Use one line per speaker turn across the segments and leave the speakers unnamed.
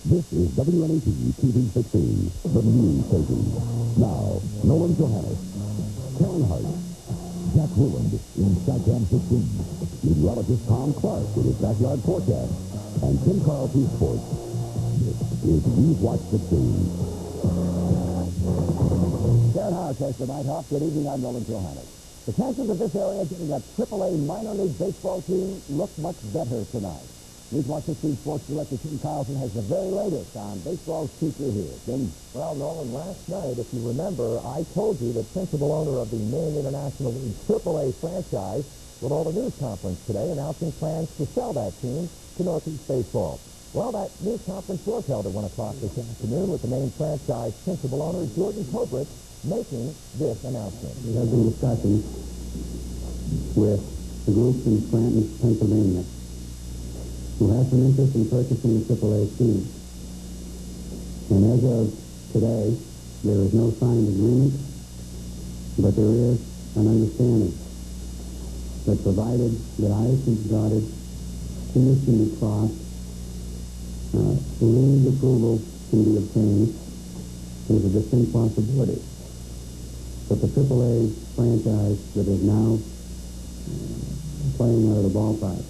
This is WNEP TV 16, the news station. Now, Nolan Johannes, Karen Hart, Jack Ruland in Skycam 16, meteorologist Tom Clark with his backyard forecast, and Tim Carl to sports. This is Newswatch 16.
Karen Hart says the Night Hawk. Good evening, I'm Nolan Johannes. The chances of this area getting a AAA minor league baseball team look much better tonight. Newswatch 16 Sports Director Tim Carlson has the very latest on baseball's future here. Tim?
Well, Nolan, last night, if you remember, I told you the principal owner of the Maine International League AAA franchise will hold a news conference today announcing plans to sell that team to Northeast Baseball. Well, that news conference was held at 1 o'clock this afternoon with the Maine franchise principal owner Jordan Cobrick making this announcement.
We have been discussing with the group in Scranton, Pennsylvania, who has some interest in purchasing a AAA team. And as of today, there is no signed agreement, but there is an understanding that provided that I's is dotted, T's can be crossed, league approval can be obtained, there's a distinct possibility that the AAA franchise that is now playing out of the ballpark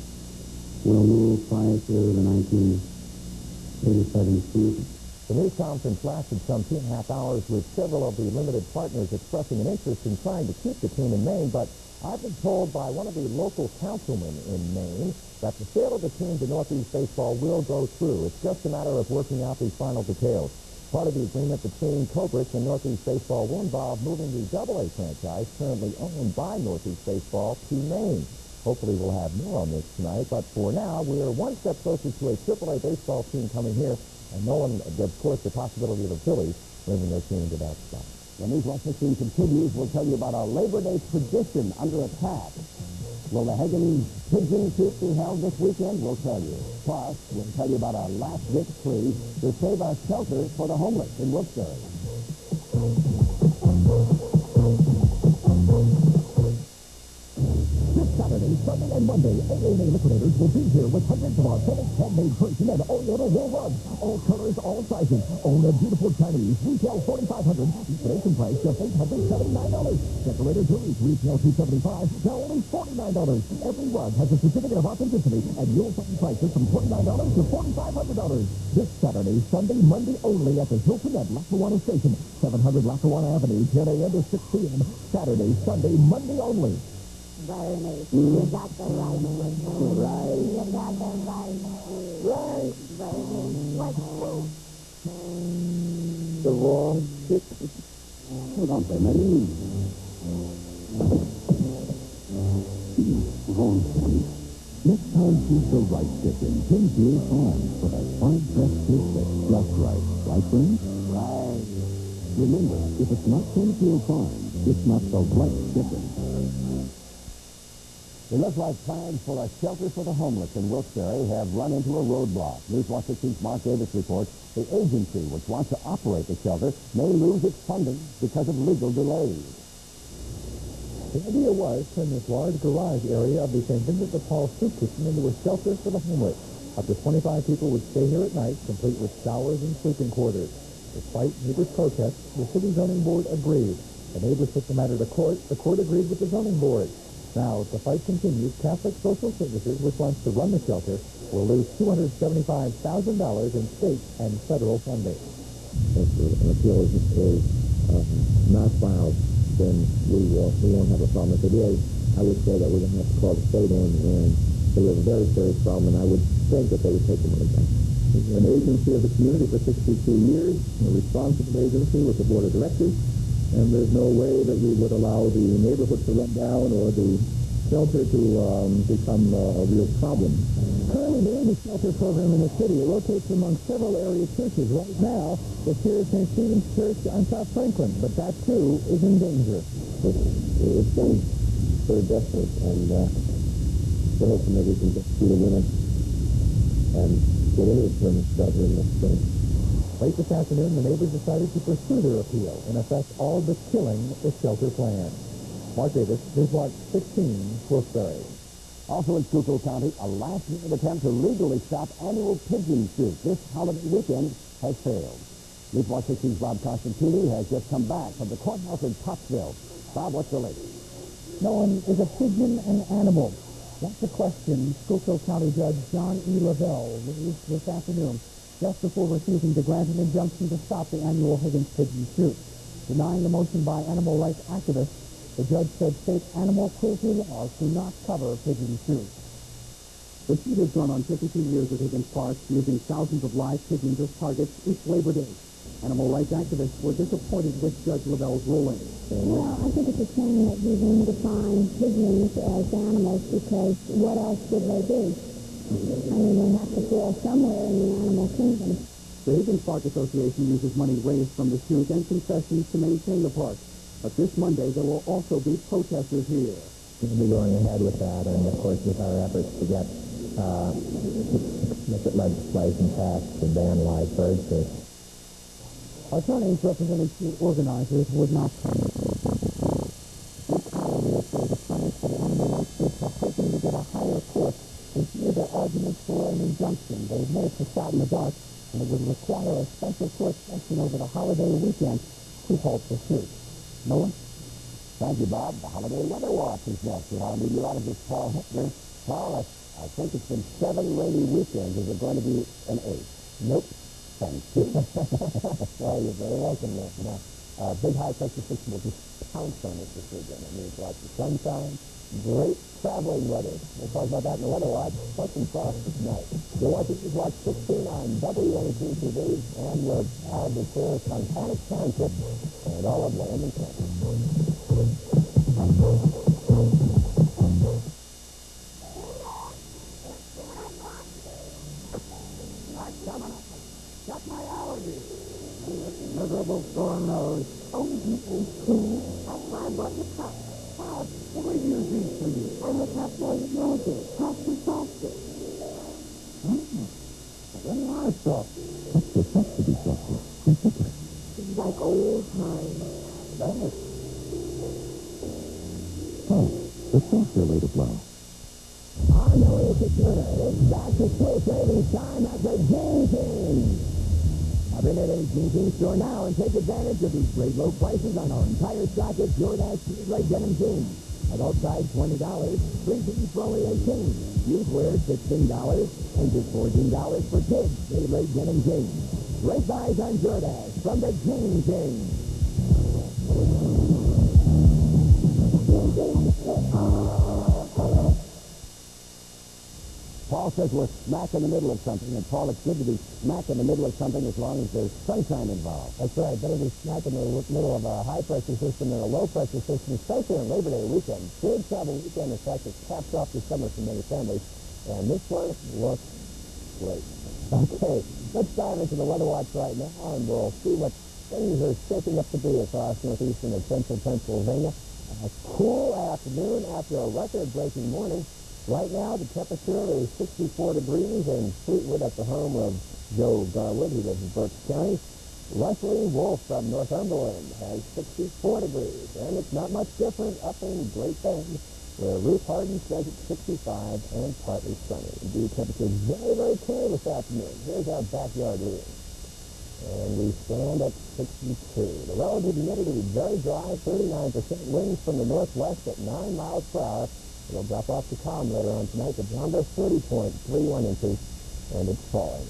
will move prior to the 1987 season.
The news conference lasted some 2.5 hours with several of the limited partners expressing an interest in trying to keep the team in Maine, but I've been told by one of the local councilmen in Maine that the sale of the team to Northeast Baseball will go through. It's just a matter of working out the final details. Part of the agreement between Cobrick and Northeast Baseball will involve moving the AA franchise, currently owned by Northeast Baseball, to Maine. Hopefully we'll have more on this tonight, but for now, we are one step closer to a AAA baseball team coming here, and Nolan, of course, the possibility of the Phillies moving their team to that spot.
The Newswatch 16 continues. We'll tell you about a Labor Day tradition under attack. Will the Hagen Pigeon Shoot be held this weekend? We'll tell you. Plus, we'll tell you about our last-ditch plea to save our shelter for the homeless in Wilkes-Barre.
Saturday, Sunday, and Monday, AA Liquidators will be here with hundreds of authentic handmade Persian and Oriental wool rugs. All colors, all sizes. Own a beautiful Chinese. Retail $4,500. Liquidation price just $879. Decorator jewelry retail $275. Now only $49. Every rug has a certificate of authenticity, and you'll find prices from $49 to $4,500. This Saturday, Sunday, Monday only at the Hilton at Lackawanna Station, 700 Lackawanna Avenue, 10 a.m. to 6 p.m. Saturday, Sunday, Monday only.
Bernie, you got the right one.
Right.
You got the right one.
Right.
Bernie, what's wrong?
The wrong chick. Hold on for a minute.
Wrong chicken. Next time, choose the right chicken. Kingsview Farms for that fine fresh steak that's just right. Right, friends?
Right.
Remember, if it's not Kingsview Farms, it's not the right chicken.
It looks like plans for a shelter for the homeless in Wilkes-Barre have run into a roadblock. Newswatch 16's Mark Davis reports the agency which wants to operate the shelter may lose its funding because of legal delays.
The idea was to turn this large garage area of the St. Vincent de Paul soup kitchen into a shelter for the homeless. Up to 25 people would stay here at night, complete with showers and sleeping quarters. Despite neighbors' protests, the city zoning board agreed. The neighbors took the matter to court. The court agreed with the zoning board. Now, as the fight continues, Catholic Social Services, which wants to run the shelter, will lose $275,000 in state and federal funding.
If an appeal is not filed, then we won't have a problem. If it is, I would say that we're going to have to call the state in, and they have a very serious problem, and I would think that they would take the money back.
An agency of the community for 62 years, a responsible agency with the board of directors, and there's no way that we would allow the neighborhood to run down or the shelter to become a real problem.
Currently, there is a shelter program in the city. It rotates among several area churches. Right now, it's here at St. Stephen's Church on South Franklin, but that, too, is in danger.
It's been very desperate, and we're hoping that we can get through the winter and get into the permanent shelter in the spring.
Late this afternoon, the neighbors decided to pursue their appeal, in effect all but killing the shelter plan. Mark Davis, Newswatch 16, Wilkes-Barre.
Also in Schuylkill County, a last-minute attempt to legally stop annual pigeon shoot this holiday weekend has failed. Newswatch 16's Bob Constantini has just come back from the courthouse in Pottsville. Bob, what's the latest?
Nolan, is a pigeon an animal? That's the question Schuylkill County Judge John E. Lavelle raised this afternoon, just before refusing to grant an injunction to stop the annual Higgins pigeon shoot. Denying the motion by animal rights activists, the judge said state animal cruelty laws do not cover pigeon shoots.
The shoot has gone on 52 years at Higgins Park, using thousands of live pigeons as targets each Labor Day. Animal rights activists were disappointed with Judge Lavelle's ruling.
Well, I think it's a shame that we didn't define pigeons as animals, because what else would they be? I mean, they have to fall somewhere in the animal kingdom.
The Higgins Park Association uses money raised from the shoot and concessions to maintain the park. But this Monday, there will also be protesters here.
We'll be going ahead with that, and of course with our efforts to get explicit legislation passed to ban live birds.
Attorneys representing shoot organizers would not comment. The attorneys for the animal rights groups are hoping to get a higher court to hear their arguments for an injunction. They admit it's a shot in the dark, and it would require a special court session over the holiday weekend to halt the shoot. Nolan?
Thank you, Bob. The holiday weather watch is next. Our meteorologist, Paul Hickner. Paul, I think it's been 7 rainy weekends. Is it going to be an 8?
Nope.
Thank you.
Well, you're very welcome, Nick. Now, big high-pressure system will just pounce on us this weekend. It means lots of sunshine, great traveling weather. We'll talk about that in the weather watch. Plus some frost tonight. You're watching Newswatch 16 on WNEP TV, and we're proud to share Fontanic Township and all of Land and Kent.
Got my allergies. Miserable sore nose.
Oh, you fool. That's why I brought the cup.
Bob, what are you these for you?
And the cup for your noses. Cup for softer.
Very nice stuff.
Cups are supposed to be softer.
It's like old times.
That is.
Oh, the softer way to blow.
I know it's a shooter. It's back to school savings time at the Jean King. I've been at a Jean King store now and take advantage of these great low prices on our entire stock of Jordache Speedway denim jeans. Adult size $20, 3 jeans for only $18. Youth wear $16 and just $14 for kids. Speedway denim jeans. Great buys on Jordache from the Jean King. Paul says we're smack in the middle of something, and Paul, it's good to be smack in the middle of something as long as there's sunshine involved.
That's right. Better be smack in the middle of a high-pressure system than a low-pressure system, especially on Labor Day weekend. Big travel weekend, in fact, it caps off the summer for many families. And this one looks great. Okay, let's dive into the weather watch right now, and we'll see what things are shaping up to be across northeastern and central Pennsylvania. A cool afternoon after a record-breaking morning. Right now, the temperature is 64 degrees in Fleetwood at the home of Joe Garwood, who lives in Berks County. Leslie Wolf from Northumberland has 64 degrees, and it's not much different up in Great Bend, where Ruth Harden says it's 65 and partly sunny. Indeed, temperature is very, very clear this afternoon. Here's our backyard reading. And we stand at 62. The relative humidity very dry, 39%. Winds from the northwest at 9 miles per hour. It'll drop off to calm later on tonight. The barometer 30.31 inches, and it's falling.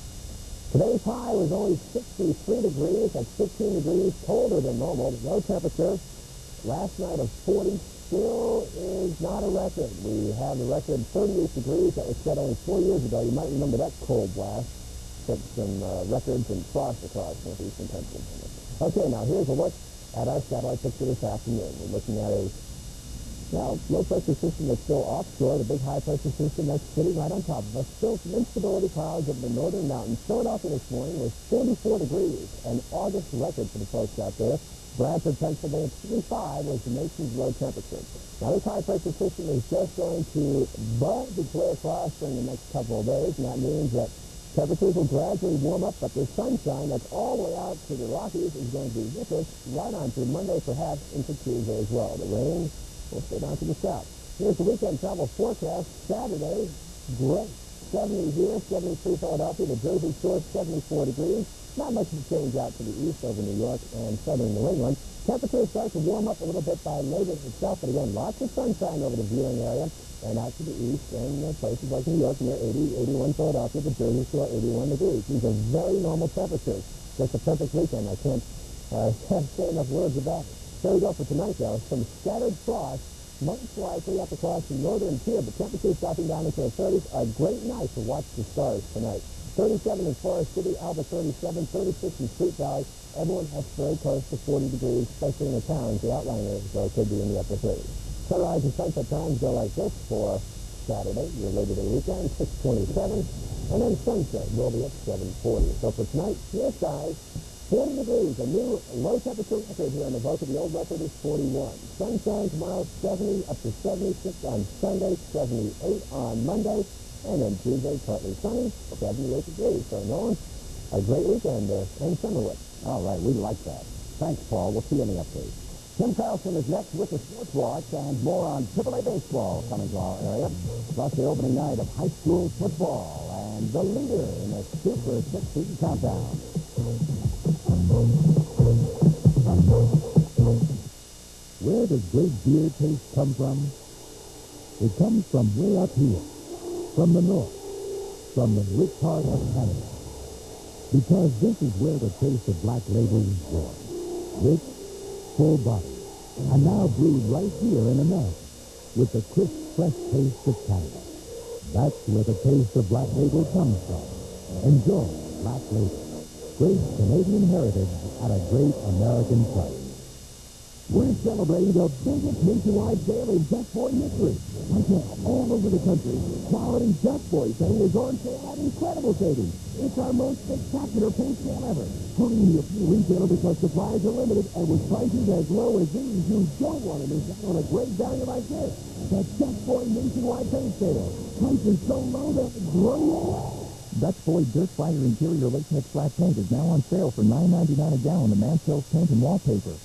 Today's high was only 63 degrees. That's 15 degrees colder than normal. The low temperature last night of 40 still is not a record. We have the record 38 degrees that was set only 4 years ago. You might remember that cold blast. Set some records and frost across northeastern Pennsylvania. Okay, now here's a look at our satellite picture this afternoon. We're looking at a low-pressure system that's still offshore, the big high-pressure system that's sitting right on top of us. Still some instability clouds over the northern mountains. Philadelphia this morning was 44 degrees, an August record for the folks out there. Bradford, Pennsylvania, 35 was the nation's low temperature. Now, this high-pressure system is just going to buzz its way across during the next couple of days, and that means that temperatures will gradually warm up, but the sunshine that's all the way out to the Rockies is going to be with us right on through Monday, perhaps into Tuesday as well. The rain will stay down to the south. Here's the weekend travel forecast. Saturday, great. 70 here, 73 Philadelphia, the Jersey Shore, 74 degrees. Not much of a change out to the east over New York and southern New England. Temperatures start to warm up a little bit by Labor Day itself, but again, lots of sunshine over the viewing area and out to the east and places like New York near 80, 81 Philadelphia, the Jersey Shore, 81 degrees. These are very normal temperatures. Just a perfect weekend. I can't say enough words about it. There we go for tonight, though. Some scattered frost, most likely up across the northern tier, but temperatures dropping down into the 30s. A great night to watch the stars tonight. 37 in Forest City, Alba 37, 36 in Street Valley. Everyone has very close to 40 degrees, especially in the towns. The outlying areas, though, could be in the upper 30s. Sunrise and sunset times go like this for Saturday, your Labor Day weekend, 6:27, and then sunset will be at 7:40. So for tonight, your skies, 40 degrees, a new low temperature record here in the Boca. The old record is 41. Sunshine tomorrow, 70 up to 76 on Sunday, 78 on Monday, and then Tuesday, partly sunny, 78 degrees. So, Nolan, a great weekend to end summer with.
All right, we like that. Thanks, Paul. We'll see you in the update. Tim Carlson is next with the Sports Watch and more on AAA baseball coming to our area, plus the opening night of high school football and the leader in the Super 16 countdown.
Where does great beer taste come from? It comes from way up here, from the north, from the rich heart of Canada. Because this is where the taste of Black Label is born. Rich, full body, and now brewed right here in America with the crisp, fresh taste of Canada. That's where the taste of Black Label comes from. Enjoy Black Label. Great Canadian heritage at a great American price. We're celebrating the biggest nationwide sale in Duck Boy history. Right now, all over the country, quality Duck Boy paint is on sale at incredible savings. It's our most spectacular paint sale ever. Hurry to your retailer because supplies are limited, and with prices as low as these, you don't want to miss out on a great value like this. The Duck Boy nationwide paint sale. Prices so low they'll blow you away. Dutch Boy Dirt Fire Interior Latex Flat Paint is now on sale for $9.99 a gallon. The Mansell's Paint and Wallpaper.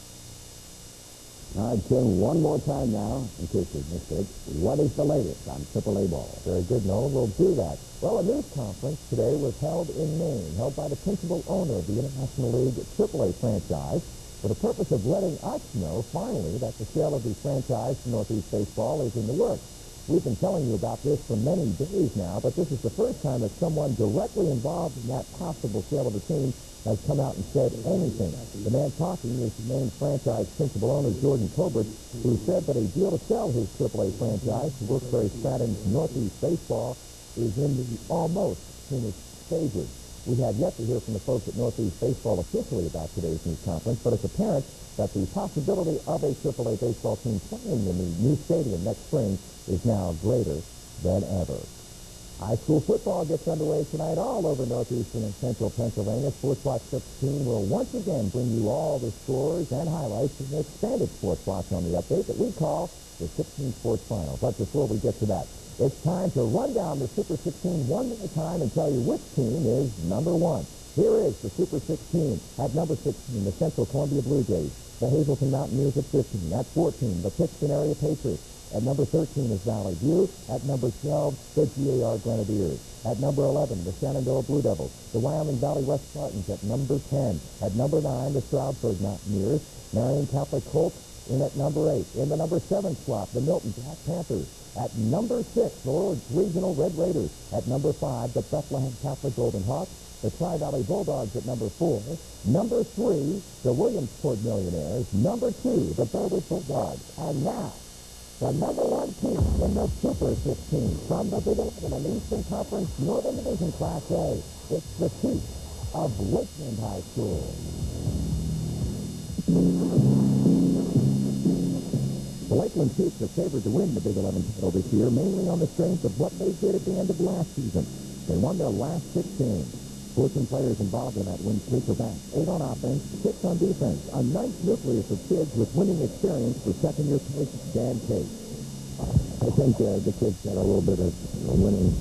All right, Tim, one more time now, in case you missed it. What is the latest on AAA ball?
Very good, Nolan. We'll do that. Well, a news conference today was held in Maine, held by the principal owner of the International League AAA franchise, for the purpose of letting us know, finally, that the sale of the franchise to Northeast Baseball is in the works. We've been telling you about this for many days now, but this is the first time that someone directly involved in that possible sale of the team has come out and said anything. The man talking is the Maine franchise principal owner, Jordan Colbert, who said that a deal to sell his AAA franchise to Wilkes-Barre Stratton's Northeast Baseball is in the almost finished stages. We have yet to hear from the folks at Northeast Baseball officially about today's news conference, but it's apparent that the possibility of a AAA baseball team playing in the new stadium next spring is now greater than ever. High school football gets underway tonight all over northeastern and central Pennsylvania. Sports Watch 16 will once again bring you all the scores and highlights in the expanded Sports Watch on the update that we call the 16 Sports Finals. But before we get to that, it's time to run down the Super 16 one more time and tell you which team is number one. Here is the Super 16. At number 16, the Central Columbia Blue Jays. The Hazleton Mountaineers at 15. At 14, the Pittston Area Patriots. At number 13 is Valley View. At number 12, the GAR Grenadiers. At number 11, the Shenandoah Blue Devils. The Wyoming Valley West Spartans at number 10. At number 9, the Stroudsburg Mountaineers. Marion Catholic Colts in at number 8. In the number 7 slot, the Milton Black Panthers. At number 6, the Lord's Regional Red Raiders. At number 5, the Bethlehem Catholic Golden Hawks. The Tri-Valley Bulldogs at number 4. Number 3, the Williamsport Millionaires. Number 2, the Burbage Bulldogs. And now, the number 1 team in the Super 16 from the Big 11 and Eastern Conference Northern Division Class A. It's the Chiefs of Lakeland High School. The Lakeland Chiefs are favored to win the Big 11 title this year, mainly on the strength of what they did at the end of last season. They won their last 6 games. 14 players involved in that win streak are back. 8 on offense, 6 on defense. A nice nucleus of kids with winning experience for second-year coach Dan Case.
I think the kids got a little bit of winning,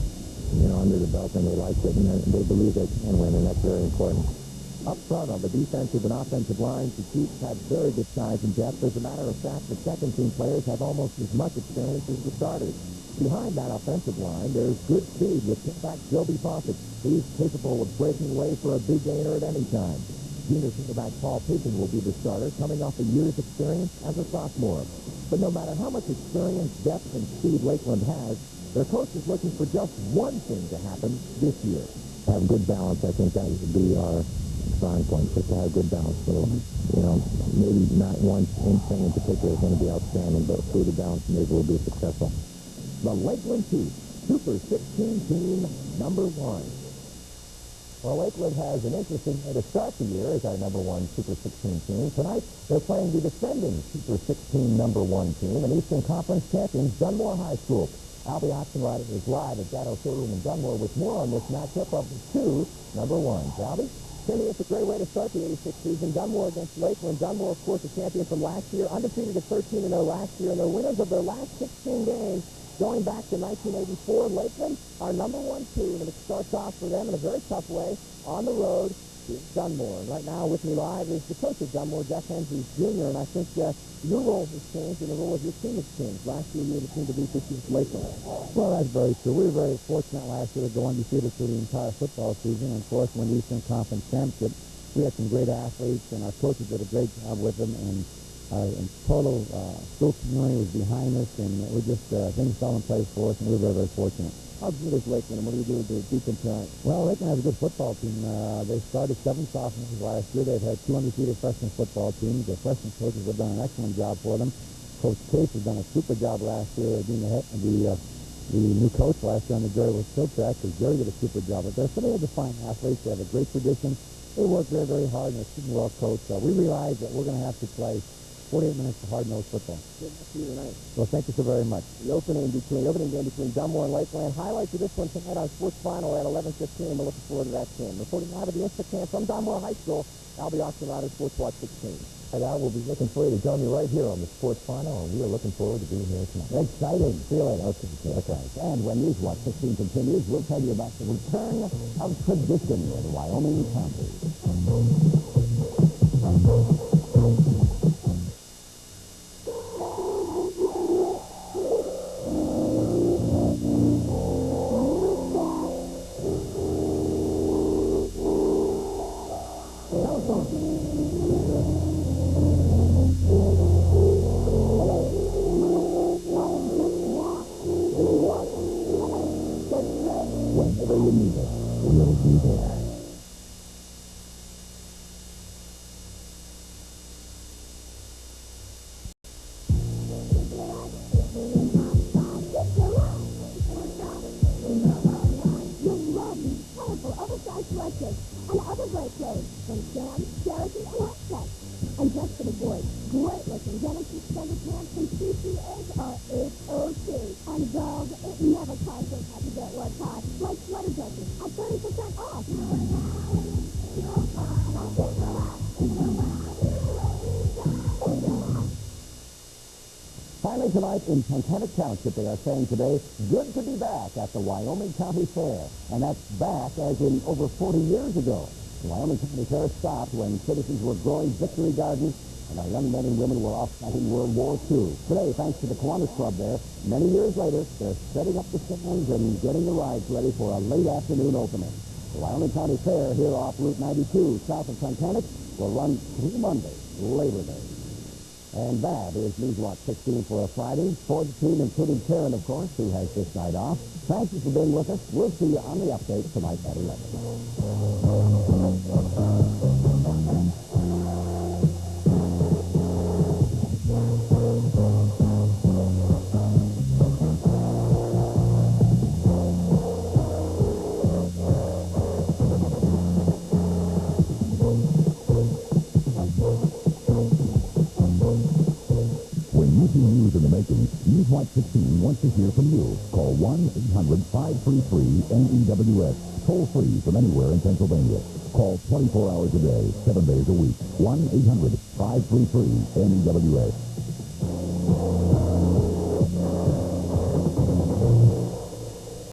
under the belt, and they like it, and they believe they can win, and that's very important.
Up front on the defensive and offensive lines, the Chiefs have very good size and depth. As a matter of fact, the second-team players have almost as much experience as the starters. Behind that offensive line, there's good speed with tailback Joby Fawcett. He's capable of breaking away for a big gainer at any time. Junior quarterback Paul Pearson will be the starter, coming off a year's experience as a sophomore. But no matter how much experience, depth, and speed Lakeland has, their coach is looking for just one thing to happen this year. Have good balance. I think that would be our strong point, just to have good balance. So, maybe not one thing in particular is going to be outstanding, but through the balance, maybe we'll be successful. The Lakeland Chiefs, Super 16 team number 1. Well, Lakeland has an interesting way to start the year as our number 1 Super 16 team. Tonight, they're playing the defending Super 16 number 1 team and Eastern Conference champions Dunmore High School. Albie Oxenrider is live at Gatto Stadium in Dunmore with more on this matchup of the 2 number 1s. Albie? Timmy, it's a great way to start the 86 season. Dunmore against Lakeland. Dunmore, of course, the champion from last year, undefeated at 13-0 last year, and they're winners of their last 16 games. Going back to 1984, Lakeland, our number 1 team, and it starts off for them in a very tough way on the road to Dunmore. And right now with me live is the coach of Dunmore, Jeff Hensley Jr., and I think your role has changed and the role of your team has changed. Last year you were the team to beat this year's Lakeland.
Well, that's very true. We were very fortunate last year to go undefeated through the entire football season, and of course win the Eastern Conference Championship. We had some great athletes, and our coaches did a great job with them, and in total, school community was behind us, and we just, things fell in place for us, and we were very, very fortunate.
How good is Lakeland, and what do you do to beat them tonight?
Well, Lakeland has a good football team. They started 7 sophomores last year. They've had 2 undefeated freshman football teams. The freshman coaches have done an excellent job for them. Coach Case has done a super job last year being the new coach last year under Jerry Wilczek, because Jerry did a super job. But they're some of the fine athletes. They have a great tradition. They work very, very hard, and they're super well coached. We realize that we're going to have to play 48 minutes of hard-nosed football.
Good luck to you tonight.
Well, thank you so very much.
The opening game between Dunmore and Lakeland. Highlights of this one tonight on Sports Final at 11:15. We're looking forward to that game. Reporting live at the Instacamp from Dunmore High School, Albie Oxenrider, Sports Watch 16.
And I will be looking for you to join me right here on the Sports Final, and we are looking forward to being here tonight.
Exciting. See you later. Okay. And when Newswatch 16 continues, we'll tell you about the return of tradition in Wyoming County.
Whenever you need us, we'll be there.
oversized sweatshirts and other great clothes from Sam, Cherokee, and Hotspot. And just for the boys, great-looking denim suspended pants from CCAs are HOC. And girls, it never costs us to get what's hot, like sweater dresses at 30% off.
Finally tonight in Titanic Township, they are saying today, good to be back at the Wyoming County Fair. And that's back as in over 40 years ago. The Wyoming County Fair stopped when citizens were growing victory gardens and our young men and women were off fighting World War II. Today, thanks to the Kiwanis Club there, many years later, they're setting up the stands and getting the rides ready for a late afternoon opening. The Wyoming County Fair here off Route 92 south of Titanic will run through Monday, Labor Day. And that is Newswatch 16 for a Friday. For the team, including Karen, of course, who has this night off. Thank you for being with us. We'll see you on the update tonight at 11.
News in the making. Newswatch 16 wants to hear from you. Call 1-800-533-NEWS. Toll free from anywhere in Pennsylvania. Call 24 hours a day, 7 days a week. 1-800-533-NEWS.